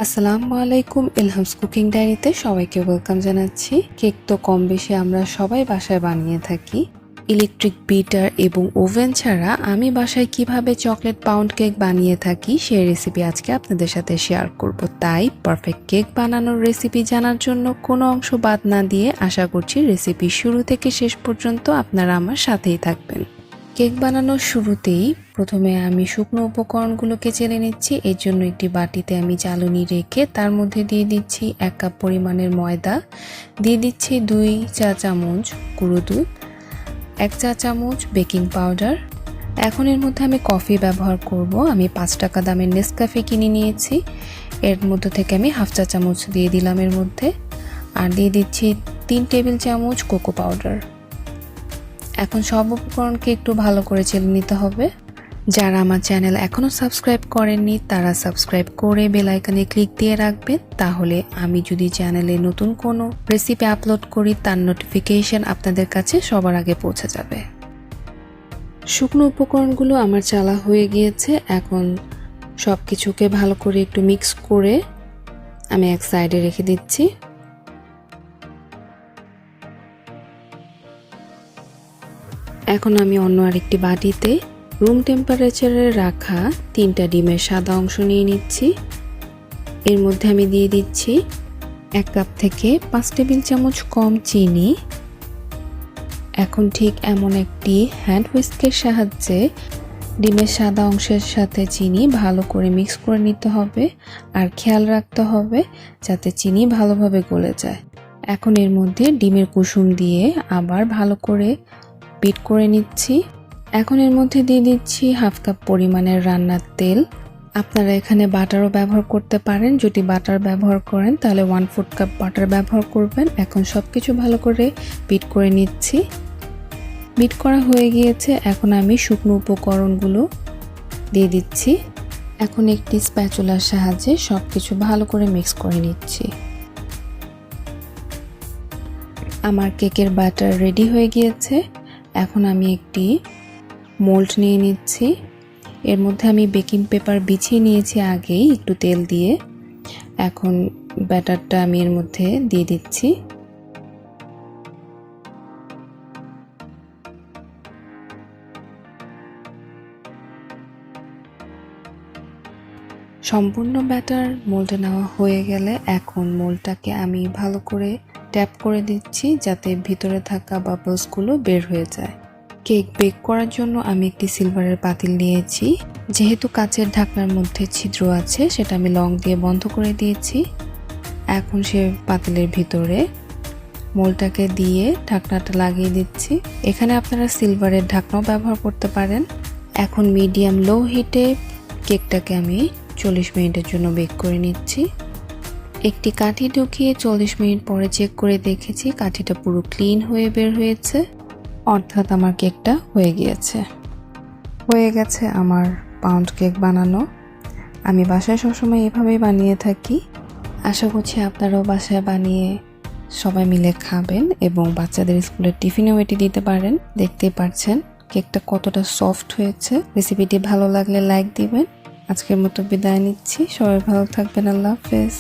আসসালামু আলাইকুম, এলহামস কুকিং ডায়েরিতে সবাইকে ওয়েলকাম জানাচ্ছি। কেক তো কম বেশি আমরা সবাই বাসায় বানিয়ে থাকি। ইলেকট্রিক বিটার এবং ওভেন ছাড়া আমি বাসায় কিভাবে চকলেট পাউন্ড কেক বানিয়ে থাকি সেই রেসিপি আজকে আপনাদের সাথে শেয়ার করব। তাই পারফেক্ট কেক বানানোর রেসিপি জানার জন্য কোনো অংশ বাদ না দিয়ে আশা করছি রেসিপি শুরু থেকে শেষ পর্যন্ত আপনারা আমার সাথেই থাকবেন। কেক বানানোর শুরুতেই প্রথমে আমি শুকনো উপকরণগুলোকে চেলে নিচ্ছি। এর জন্য একটি বাটিতে আমি জ্বালনি রেখে তার মধ্যে দিয়ে দিচ্ছি 1 কাপ পরিমাণের ময়দা, দিয়ে দিচ্ছি 2 চা চামচ গুঁড়ো দুধ, 1 চা চামচ বেকিং পাউডার। এখন এর মধ্যে আমি কফি ব্যবহার করব। আমি 5 টাকা দামের নেসক্যাফে কিনে নিয়েছি। এর মধ্যে থেকে আমি হাফ চা চামচ দিয়ে দিলাম এর মধ্যে, আর দিয়ে দিচ্ছি 3 টেবিল চামচ কোকো পাউডার। এখন সব উপকরণকে একটু ভালো করে চেলে নিতে হবে। যারা আমার চ্যানেল এখনও সাবস্ক্রাইব করেননি তারা সাবস্ক্রাইব করে বেল আইকনে ক্লিক দিয়ে রাখবেন, তাহলে আমি যদি চ্যানেলে নতুন কোনো রেসিপি আপলোড করি তার নোটিফিকেশন আপনাদের কাছে সবার আগে পৌঁছে যাবে। শুকনো উপকরণগুলো আমার চালা হয়ে গিয়েছে। এখন সব কিছুকে ভালো করে একটু মিক্স করে আমি এক সাইডে রেখে দিচ্ছি। এখন আমি অন্য আরেকটি বাটিতে রুম টেম্পারেচারে রাখা 3টা ডিমের সাদা অংশ নিয়ে নিচ্ছি। এর মধ্যে আমি দিয়ে দিচ্ছি 1 কাপ থেকে 5 টেবিল চামচ কম চিনি। এখন ঠিক এমন একটি হ্যান্ড হুইস্কের সাহায্যে ডিমের সাদা অংশের সাথে চিনি ভালো করে মিক্স করে নিতে হবে, আর খেয়াল রাখতে হবে যাতে চিনি ভালোভাবে গলে যায়। এখন এর মধ্যে ডিমের কুসুম দিয়ে আবার ভালো করে বিট করে নিচ্ছি। এখন এর মধ্যে দিয়ে দিচ্ছি হাফ কাপ পরিমাণের রান্নার তেল। আপনারা এখানে বাটারও ব্যবহার করতে পারেন। যদি বাটার ব্যবহার করেন তাহলে 1/4 কাপ বাটার ব্যবহার করবেন। এখন সব কিছু ভালো করে বিট করে নিচ্ছি। বিট করা হয়ে গিয়েছে। এখন আমি শুকনো উপকরণগুলো দিয়ে দিচ্ছি। এখন একটি স্প্যাচুলার সাহায্যে সব কিছু ভালো করে মিক্স করে নিচ্ছি। আমার কেকের ব্যাটার রেডি হয়ে গিয়েছে। এখন আমি একটি মোল্ড নিয়ে নিচ্ছি। এর মধ্যে আমি বেকিং পেপার বিছিয়ে নিয়েছি আগেই একটু তেল দিয়ে। এখন ব্যাটারটা আমি এর মধ্যে দিয়ে দিচ্ছি। সম্পূর্ণ ব্যাটার মোল্ডে নেওয়া হয়ে গেলে এখন মোল্ডটাকে আমি ভালো করে ট্যাপ করে দিচ্ছি যাতে ভিতরে থাকা বাবলসগুলো বের হয়ে যায়। কেক বেক করার জন্য আমি একটি সিলভারের পাতিল নিয়েছি। যেহেতু কাচের ঢাকনার মধ্যে ছিদ্র আছে সেটা আমি লং দিয়ে বন্ধ করে দিয়েছি। এখন সে পাতিলের ভিতরে মোল্ডটাকে দিয়ে ঢাকনাটা লাগিয়ে দিচ্ছি। এখানে আপনারা সিলভারের ঢাকনাও ব্যবহার করতে পারেন। এখন মিডিয়াম লো হিটে কেকটাকে আমি 40 মিনিটের জন্য বেক করে নিচ্ছি। একটি কাঠি ঢুকিয়ে 40 মিনিট পরে চেক করে দেখেছি কাঠিটা পুরো ক্লিন হয়ে বের হয়েছে, অর্থাৎ আমার কেকটা হয়ে গেছে আমার পাউন্ড কেক বানানো। আমি বাসায় সবসময় এভাবেই বানিয়ে থাকি। আশা করছি আপনারাও বাসায় বানিয়ে সবাই মিলে খাবেন এবং বাচ্চাদের স্কুলের টিফিনেও এটি দিতে পারেন। দেখতেই পাচ্ছেন কেকটা কতটা সফট হয়েছে। রেসিপিটি ভালো লাগলে লাইক দিবেন। আজকের মতো বিদায় নিচ্ছি। সবাই ভালো থাকবেন। আল্লাহ হাফেজ।